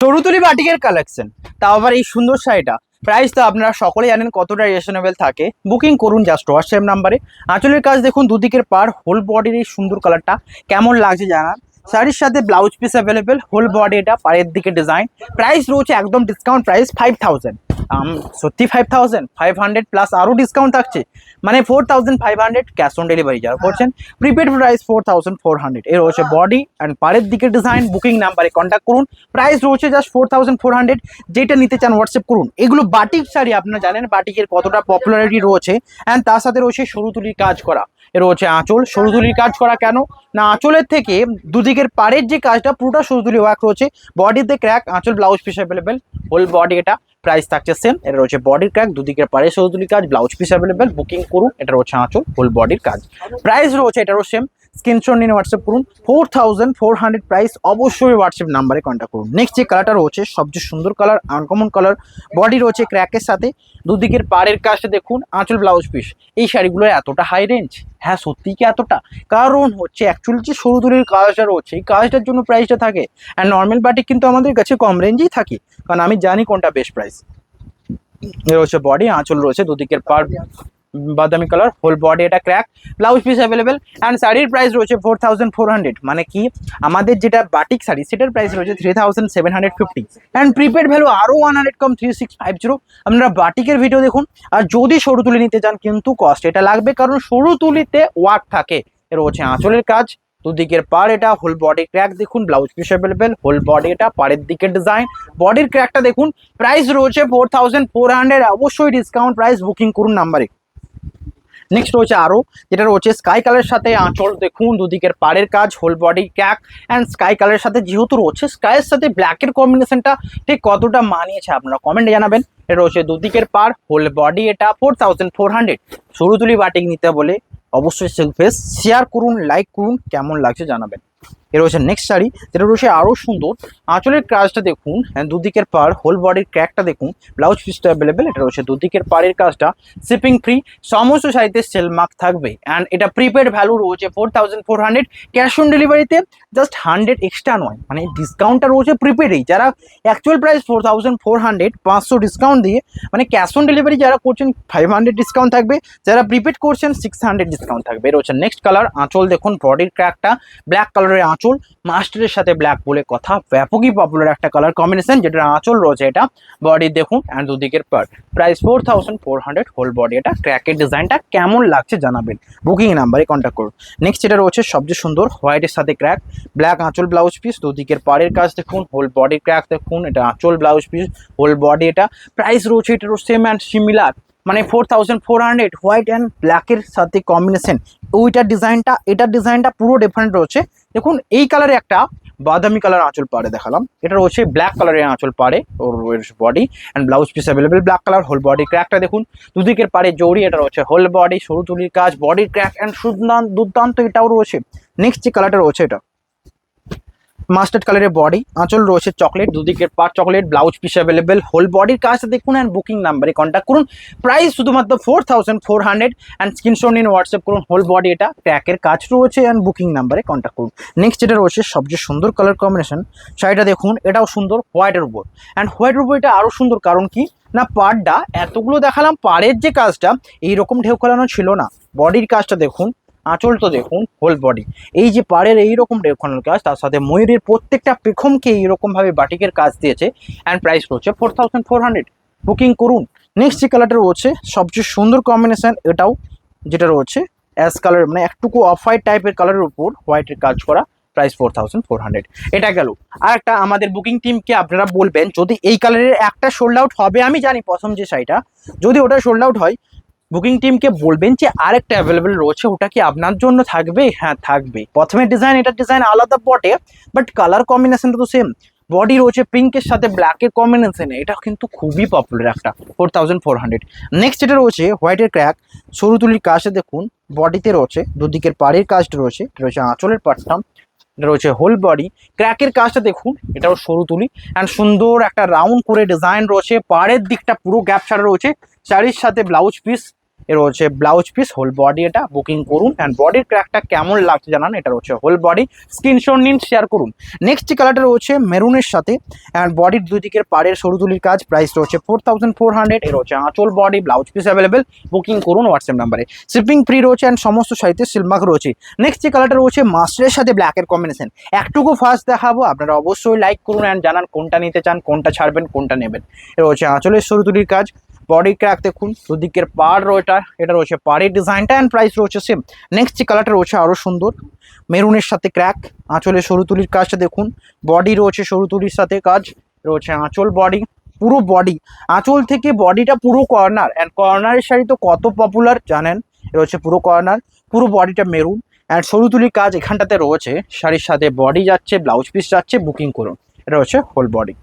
তরুতুলি বাটিকের কালেকশন, তাও আবার এই সুন্দর শাড়িটা। প্রাইস তো আপনারা সকলেই জানেন কতটা রিজনেবল থাকে। বুকিং করুন জাস্ট হোয়াটসঅ্যাপ নাম্বারে। আঁচলের কাজ দেখুন, দুদিকের পার, হোল বডির এই সুন্দর কালারটা কেমন লাগছে জানান। শাড়ির সাথে blouse piece available, whole body এটা, পায়ের দিকে ডিজাইন। প্রাইস রয়েছে একদম ডিসকাউন্ট প্রাইস 5000। সত্যি 5500 প্লাস আরও ডিসকাউন্ট থাকছে, মানে 4500 ক্যাশ অন ডেলিভারি যারা করছেন। Prepaid price 4400। এর রয়েছে বডি অ্যান্ড পাড়ের দিকে ডিজাইন। বুকিং নাম্বারে কন্ট্যাক্ট করুন। প্রাইস রয়েছে জাস্ট 4400। যেটা নিতে চান হোয়াটসঅ্যাপ করুন। এগুলো বাটিক শাড়ি, আপনারা জানেন বাটিকের কতটা পপুলারিটি রয়েছে। অ্যান্ড তার সাথে রয়েছে সরুতুলির কাজ করা। এর রয়েছে আঁচল, সরুতুলির কাজ করা কেন না, আঁচলের থেকে দুদিকের পাড়ের যে কাজটা পুরোটা সরুতুলি ওয়ার্ক রয়েছে। বডিতে ক্র্যাক, আঁচল blouse piece available, whole body এটা। প্রাইস থাকছে সেম। এটা রয়েছে বডির ক্র্যাক, দুদিকের পাড়ে সরুতুলি কাজ, ব্লাউজ পিস অ্যাভেলেবেল। বুকিং করুন। এটা রয়েছে আঁচল, হোল বডির কাজ। প্রাইস রয়েছে এটারও সেম। স্ক্রিনশট নিয়ে হোয়াটসঅ্যাপ করুন। 4400 প্রাইস। অবশ্যই হোয়াটসঅ্যাপ নাম্বারে কন্ট্যাক্ট করুন। নেক্সট যে কালারটা রয়েছে সবচেয়ে সুন্দর কালার, আনকমন কালার। বডি রয়েছে ক্র্যাকের সাথে, দুদিকের পাড়ের কাজটা দেখুন, আঁচল ব্লাউজ পিস। এই শাড়িগুলো এতটা হাই রেঞ্জ, হ্যাঁ সত্যি কি এতটা? কারণ হচ্ছে অ্যাকচুয়ালি যে সরুতুলির কাজটা রয়েছে এই কাজটার জন্য প্রাইসটা থাকে। অ্যান্ড নর্মাল বাটিক কিন্তু আমাদের কাছে কম রেঞ্জেই থাকে, কারণ আমি জানি কোনটা বেস্ট প্রাইস। রয়েছে বডি, আঁচল রয়েছে দুদিকের পার বাদামি কালার, হোল বডি এটা crack, blouse piece available. And শাড়ির প্রাইস রয়েছে 4400। মানে কি, আমাদের যেটা বাটিক শাড়ি সেটার প্রাইস রয়েছে 3750। অ্যান্ড প্রিপেড ভ্যালু আরও 100 কম, 3650। আপনারা বাটিকের ভিডিও দেখুন। আর যদি সরু তুলি নিতে চান কিন্তু কস্ট এটা লাগবে, কারণ সরু তুলিতে ওয়ার্ক থাকে। এর রয়েছে আঁচলের কাজ, দুদিকের পাড় এটা, হোল বডি ক্র্যাক দেখুন, blouse piece available, whole body এটা, পাড়ের দিকের ডিজাইন, বডির ক্র্যাকটা দেখুন। প্রাইস রয়েছে 4400। অবশ্যই ডিসকাউন্ট প্রাইস। বুকিং করুন নাম্বারে। নেক্সট রয়েছে আরও, যেটা রয়েছে স্কাই কালারের সাথে আঁচল দেখুন, দুদিকের পাড়ের কাজ, হোল বডি ক্যাক। অ্যান্ড স্কাই কালারের সাথে যেহেতু রয়েছে, স্কাইয়ের সাথে ব্ল্যাকের কম্বিনেশনটা ঠিক কতটা মানিয়েছে আপনারা কমেন্টে জানাবেন। এটা রয়েছে দুদিকের পাড়, হোল বডি এটা, 4400। সরুতুলি বাটিক নিতে বলে অবশ্যই সেলফেস শেয়ার করুন, লাইক করুন, কেমন লাগছে জানাবেন। এর রয়েছে নেক্সট শাড়ি, যেটা রয়েছে আরও সুন্দর। আঁচলের কাজটা দেখুন, দুদিকের পাড়, হোল বডির ক্র্যাকটা দেখুন, ব্লাউজ পিসটা অ্যাভেলেবেল। এটা রয়েছে দুদিকের পাড়ের কাজটা, শিপিং ফ্রি। সমস্ত শাড়িতে সেল মার্ক থাকবে। অ্যান্ড এটা প্রিপেড ভ্যালু রয়েছে 4400। ক্যাশ অন ডেলিভারিতে জাস্ট 100 এক্সট্রা নয়, মানে ডিসকাউন্টটা রয়েছে প্রিপেডেই। যারা অ্যাকচুয়াল প্রাইস 4400, 500 ডিসকাউন্ট দিয়ে, মানে ক্যাশ অন ডেলিভারি যারা করছেন 500 ডিসকাউন্ট থাকবে, যারা প্রিপেড করছেন 600 ডিসকাউন্ট থাকবে। এটা হচ্ছে নেক্সট কালার। আঁচল দেখুন, বডির ক্র্যাকটা ব্ল্যাক কালারের আঁচল, মাস্টারের সাথে ব্ল্যাক বলে কথা, ব্যাপকই পপুলার একটা কালার কম্বিনেশন। যেটা আঁচল রয়েছে এটা, বডি দেখুন, অ্যান্ড দুদিকের পার। প্রাইস 4400, হোল বডি এটা। ক্র্যাকের ডিজাইনটা কেমন লাগছে জানাবেন। বুকিং নাম্বারে কন্ট্যাক্ট করুন। নেক্সট যেটা রয়েছে সবচেয়ে সুন্দর, হোয়াইটের সাথে ক্র্যাক, ব্ল্যাক আঁচল ব্লাউজ পিস, দুদিকের পাড়ের কাজ দেখুন, হোল বডি ক্র্যাক দেখুন, এটা আঁচল ব্লাউজ পিস, হোল বডি এটা। প্রাইস রয়েছে এটারও সেম অ্যান্ড সিমিলার, মানে 4400। হোয়াইট অ্যান্ড ব্ল্যাকের সাথে কম্বিনেশন, ওইটার ডিজাইনটা এটার ডিজাইনটা পুরো ডিফারেন্ট রয়েছে। দেখুন এই কালারে একটা বাদামি কালার আঁচল পাড়ে দেখালাম, এটা রয়েছে ব্ল্যাক কালারের আঁচল পাড়ে, ওর body and blouse piece available, black colour, whole body ক্র্যাকটা দেখুন, দুদিকের পাড়ে জড়ি। এটা রয়েছে হোল বডি, সরু তুলির কাজ, বডির ক্র্যাক অ্যান্ড দুর্দান্ত এটাও রয়েছে। নেক্সট যে কালারটা রয়েছে এটা মাস্টার্ড কালারের বডি, আঁচল রয়েছে চকলেট, দুদিকের পার chocolate, blouse piece available, whole বডির কাজটা দেখুন। অ্যান্ড বুকিং নাম্বারে কন্ট্যাক্ট করুন। প্রাইস শুধুমাত্র 4400। অ্যান্ড স্ক্রিনশট নিন, হোয়াটসঅ্যাপ করুন। হোল বডি এটা, ট্যাকের কাজ রয়েছে। অ্যান্ড বুকিং নাম্বারে কন্ট্যাক্ট করুন। নেক্সট যেটা রয়েছে সবচেয়ে সুন্দর কালার কম্বিনেশন, শাড়িটা দেখুন, এটাও সুন্দর, হোয়াইটের উপর। অ্যান্ড হোয়াইটের উপর এটা আরও সুন্দর, কারণ কি না, পাড়টা এতগুলো দেখালাম, পাড়ের যে কাজটা এইরকম ঢেউ খেলানো ছিল না। বডির কাজটা দেখুন, আঁচল তো দেখুন, হোল বডি। এই যে পাড়ের এইরকম রেখানোর কাজ, তার সাথে ময়ূরের প্রত্যেকটা পেখমকে এইরকম ভাবে বাটিকের কাজ দিয়েছে। অ্যান্ড প্রাইস রয়েছে 4400। বুকিং করুন। নেক্সট যে কালারটা রয়েছে সবচেয়ে সুন্দর কম্বিনেশন, এটাও যেটা রয়েছে অ্যাশ কালার, মানে একটুকু অফ হোয়াইট টাইপের কালারের উপর হোয়াইটের কাজ করা। প্রাইস 4400। এটা গেল। আর একটা আমাদের বুকিং টিমকে আপনারা বলবেন, যদি এই কালারের একটা সোল্ড আউট হবে, আমি জানি প্রথম যে শাড়িটা, যদি ওটা সোল্ড আউট হয়, বুকিং টিমকে বলবেন যে আরেকটা অ্যাভেলেবেল রয়েছে, ওটা কি আপনার জন্য থাকবে? হ্যাঁ থাকবে। প্রথমে ডিজাইন, এটার ডিজাইন আলাদা বটে, বাট কালার কম্বিনেশনটা তো সেম। বডি রয়েছে পিঙ্কের সাথে ব্ল্যাকের কম্বিনেশনে, এটা কিন্তু খুবই পপুলার একটা, 4400। নেক্সট যেটা রয়েছে হোয়াইটের ক্র্যাক, সরু তুলির কাজে দেখুন, বডিতে রয়েছে দুদিকের পাড়ের কাজটা রয়েছে, এটা রয়েছে আঁচলের পাটটা, এটা রয়েছে হোল বডি। ক্র্যাকের কাজটা দেখুন, এটাও সরু তুলি অ্যান্ড সুন্দর একটা রাউন্ড করে ডিজাইন রয়েছে, পাড়ের দিকটা পুরো গ্যাপ ছাড়া রয়েছে। শাড়ির সাথে ব্লাউজ পিস এর হচ্ছে ব্লাউজ পিস, হোল বডি এটা, বুকিং করুন। অ্যান্ড বডির ক্র্যাকটা কেমন লাগছে জানান, এটা হচ্ছে হোল বডি, স্ক্রিনশট নিন, শেয়ার করুন। নেক্সট যে কালারটা রয়েছে মেরুনের সাথে, অ্যান্ড বডির দুদিকের পাড়ের সরুতুলির কাজ, প্রাইস রয়েছে 4400। এর হচ্ছে আঁচল, body, blouse piece available, booking করুন হোয়াটসঅ্যাপ নাম্বারে। শিপিং ফ্রি রয়েছে অ্যান্ড সমস্ত সাইতে সিলমার্ক রয়েছে। নেক্সট যে কালারটা রয়েছে মাস্টারের সাথে ব্ল্যাকের কম্বিনেশন, একটুকু ফার্স্ট দেখাবো, আপনারা অবশ্যই লাইক করুন অ্যান্ড জানান কোনটা নিতে চান, কোনটা ছাড়বেন, কোনটা নেবেন। এটা হচ্ছে আঁচলের সরুতুলির কাজ, বডি ক্র্যাক দেখুন, দুদিকের পাড় রয়েছে, এটা রয়েছে পাড়ের ডিজাইনটা, অ্যান্ড প্রাইস রয়েছে সেম। নেক্সট যে কালারটা রয়েছে আরও সুন্দর, মেরুনের সাথে ক্র্যাক, আঁচলের সরুতুলির কাজটা দেখুন, বডি রয়েছে সরুতুলির সাথে কাজ, রয়েছে আঁচল, বডি, পুরো বডি, আঁচল থেকে বডিটা পুরো কর্নার, অ্যান্ড কর্নারের শাড়ি তো কত পপুলার জানেন। এটা হচ্ছে পুরো কর্নার, পুরো বডিটা মেরুন, অ্যান্ড সরুতুলির কাজ এখানটাতে রয়েছে, শাড়ির সাথে বডি যাচ্ছে, ব্লাউজ পিস যাচ্ছে, বুকিং করুন। এটা হচ্ছে হোল বডি,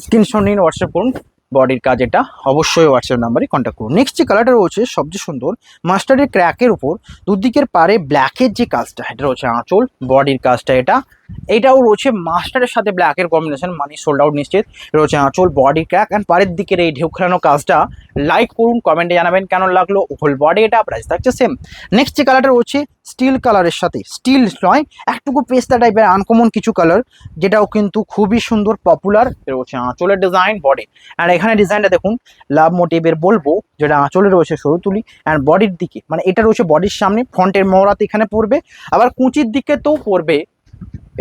স্ক্রিনশট নিন, হোয়াটসঅ্যাপ করুন। বডির কাজ এটা, অবশ্যই হোয়াটসঅ্যাপ নাম্বারে কন্ট্যাক্ট করুন। নেক্সট যে কালারটা রয়েছে সবচেয়ে সুন্দর, মাস্টার্ডের ক্র্যাকের উপর দুদিকের পারে ব্ল্যাকের যে কাজটা, এটা রয়েছে আঁচল, বডির কাজটা এটাও রয়েছে মাস্টারের সাথে ব্ল্যাকের কম্বিনেশন, মানে সোল্ড আউট নিশ্চিত। রয়েছে আঁচল, বডি ক্র্যাক, অ্যান্ড পাড়ের দিকের এই ঢেউ খেলানো কাজটা লাইক করুন, কমেন্টে জানাবেন কেমন লাগলো। হোল বডি এটা, প্রাইস থাকছে সেম। নেক্সট যে কালারটা রয়েছে স্টিল কালারের সাথে, স্টিল নয় একটুকু পেস্তা টাইপের আনকমন কিছু কালার, যেটাও কিন্তু খুবই সুন্দর পপুলার। রয়েছে আঁচলের ডিজাইন, বডি, অ্যান্ড এখানে ডিজাইনটা দেখুন লাভ মোটিভের বলবো, যেটা আঁচলে রয়েছে সরুতুলি, অ্যান্ড বডির দিকে মানে এটা রয়েছে বডির সামনে, ফ্রন্টের মোহরাত এখানে পড়বে, আবার কুঁচির দিকে তো পড়বে।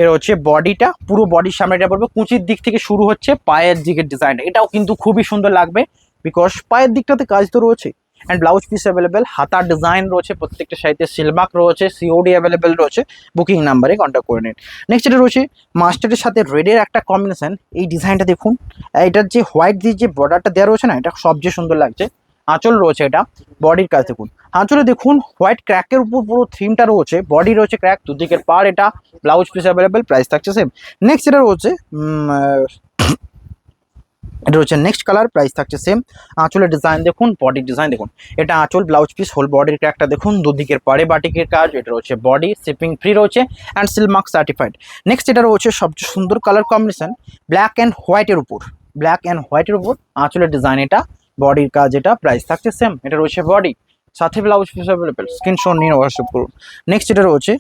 এর হচ্ছে বডিটা, পুরো বডির সামনে এটা পড়বে, কুঁচির দিক থেকে শুরু হচ্ছে পায়ের দিকের ডিজাইনটা, এটাও কিন্তু খুবই সুন্দর লাগবে, বিকজ পায়ের দিকটাতে কাজ তো রয়েছে। অ্যান্ড ব্লাউজ পিস অ্যাভেলেবেল, হাতার ডিজাইন রয়েছে, প্রত্যেকটা সাইডে সিলমার্ক রয়েছে, সিওডি অ্যাভেলেবেল রয়েছে, বুকিং নাম্বারে কন্ট্যাক্ট করে নিন। নেক্সট এটা রয়েছে মাস্টারের সাথে রেডের একটা কম্বিনেশন, এই ডিজাইনটা দেখুন, এটার যে হোয়াইট দিয়ে যে বর্ডারটা দেওয়া রয়েছে না, এটা সবচেয়ে সুন্দর লাগছে। আঁচল রয়েছে এটা, বডির কাজ দেখুন, আঁচলে দেখুন হোয়াইট ক্র্যাকের উপর পুরো থিমটা রয়েছে, বডি রয়েছে ক্র্যাক, দুদিকের পার এটা, ব্লাউজ পিস অ্যাভেলেবেল, প্রাইস থাকছে সেম। নেক্সট এটা রয়েছে এটা হচ্ছে নেক্সট কালার, প্রাইস থাকছে সেম। আঁচলের ডিজাইন দেখুন, বডির ডিজাইন দেখুন, এটা আঁচল, ব্লাউজ পিস, হোল বডির ক্র্যাকটা দেখুন, দুদিকের পাড়ে বাটিকের কাজ, এটা রয়েছে বডি, শিপিং ফ্রি রয়েছে, অ্যান্ড সিলমার্ক সার্টিফাইড। নেক্সট এটা রয়েছে সবচেয়ে সুন্দর কালার কম্বিনেশন, ব্ল্যাক অ্যান্ড হোয়াইটের উপর, ব্ল্যাক অ্যান্ড হোয়াইটের উপর আঁচলের ডিজাইন এটা, বডির কাজ এটা, প্রাইস থাকছে সেম। এটা রয়েছে বডি, সাথে ব্লাউজ পিস অ্যাভেলেবেল, স্ক্রিনশট নিয়ে হোয়াটসঅ্যাপ করুন। নেক্সট এটা রয়েছে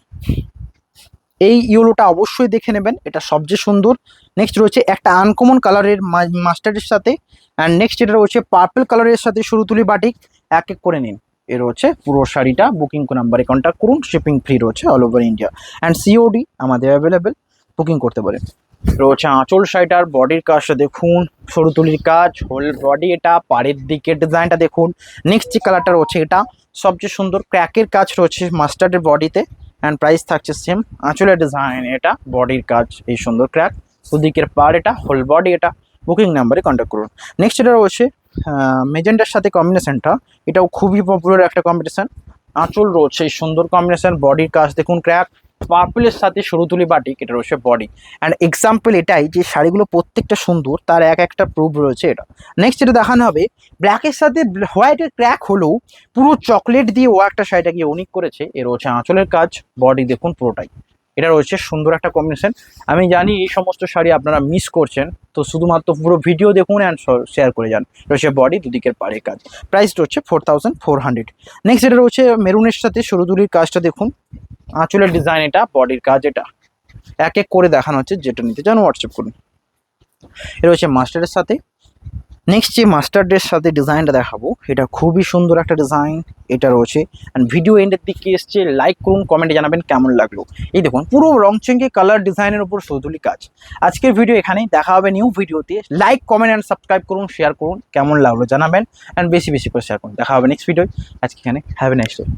এই ইয়েলোটা অবশ্যই দেখে নেবেন, এটা সবচেয়ে সুন্দর। নেক্সট রয়েছে একটা আনকমন কালারের মাস্টার্ডের সাথে, অ্যান্ড নেক্সট এটা রয়েছে পার্পল কালারের সাথে সরুতুলি বাটিক, এক এক করে নিন। এর হচ্ছে পুরো শাড়িটা, বুকিং নাম্বারে কন্ট্যাক্ট করুন, শিপিং ফ্রি রয়েছে all over India, and COD আমাদের অ্যাভেলেবেল, বুকিং করতে পারেন। রয়েছে আঁচল শাড়িটার বডির কাজটা দেখুন, সরুতুলির কাজ, হোল বডি এটা, পাড়ের দিকের ডিজাইনটা দেখুন। নেক্সট যে কালারটা রয়েছে এটা সবচেয়ে সুন্দর, ক্র্যাকের কাজ রয়েছে মাস্টার্ডের বডিতে, অ্যান্ড প্রাইস থাকছে সেম। আঁচলের ডিজাইন এটা, বডির কাজ এই সুন্দর ক্র্যাক, দুদিকের পাড় এটা, হোল বডি এটা, বুকিং নাম্বারে কন্ট্যাক্ট করুন। নেক্সট এটা রয়েছে মেজেন্টার সাথে কম্বিনেশনটা, এটাও খুবই পপুলার একটা কম্বিনেশন, আঁচল রয়েছে এই সুন্দর কম্বিনেশন, বডির কাজ দেখুন ক্র্যাক, পার্পলের সাথে সরুতুলি বাটিক, এটা রয়েছে বডি। অ্যান্ড এক্সাম্পল এটাই যে শাড়িগুলো প্রত্যেকটা সুন্দর, তার এক একটা প্রুফ রয়েছে এটা। নেক্সট এটা দেখানো হবে ব্ল্যাকের সাথে হোয়াইটের ক্র্যাক হলেও পুরো চকলেট দিয়ে ও একটা শাড়িটাকে ইউনিক করেছে। এর হচ্ছে আঁচলের কাজ, বডি দেখুন পুরোটাই, এটা রয়েছে সুন্দর একটা কম্বিনেশন। আমি জানি এই সমস্ত শাড়ি আপনারা মিস করছেন, তো শুধুমাত্র পুরো ভিডিও দেখুন অ্যান্ড শেয়ার করে যান। রয়েছে বডি, দুদিকের পাড়ে কাজ, প্রাইস রয়েছে 4400। নেক্সট এটা রয়েছে মেরুনের সাথে সরুতুলির কাজটা দেখুন, আঁচলের ডিজাইন এটা, বডির কাজ এটা, এক এক করে দেখানো হচ্ছে, যেটা নিতে চান হোয়াটসঅ্যাপ করুন। এটা হচ্ছে মাস্টারের সাথে। নেক্সট যে মাস্টার্ডের সাথে ডিজাইনটা দেখাবো, এটা খুবই সুন্দর একটা ডিজাইন, এটা রয়েছে। অ্যান্ড ভিডিও এন্ডের দিকে এসছে, লাইক করুন, কমেন্টে জানাবেন কেমন লাগলো। এই দেখুন পুরো রংচঙ্গে কালার ডিজাইনের উপর সৌধুলি কাজ। আজকের ভিডিও এখানেই, দেখা হবে নিউ ভিডিওতে। লাইক, কমেন্ট অ্যান্ড সাবস্ক্রাইব করুন, শেয়ার করুন, কেমন লাগলো জানাবেন, অ্যান্ড বেশি বেশি করে শেয়ার করুন। দেখা হবে নেক্সট ভিডিও, আজকে এখানে, হ্যাভ এ নাইস ডে।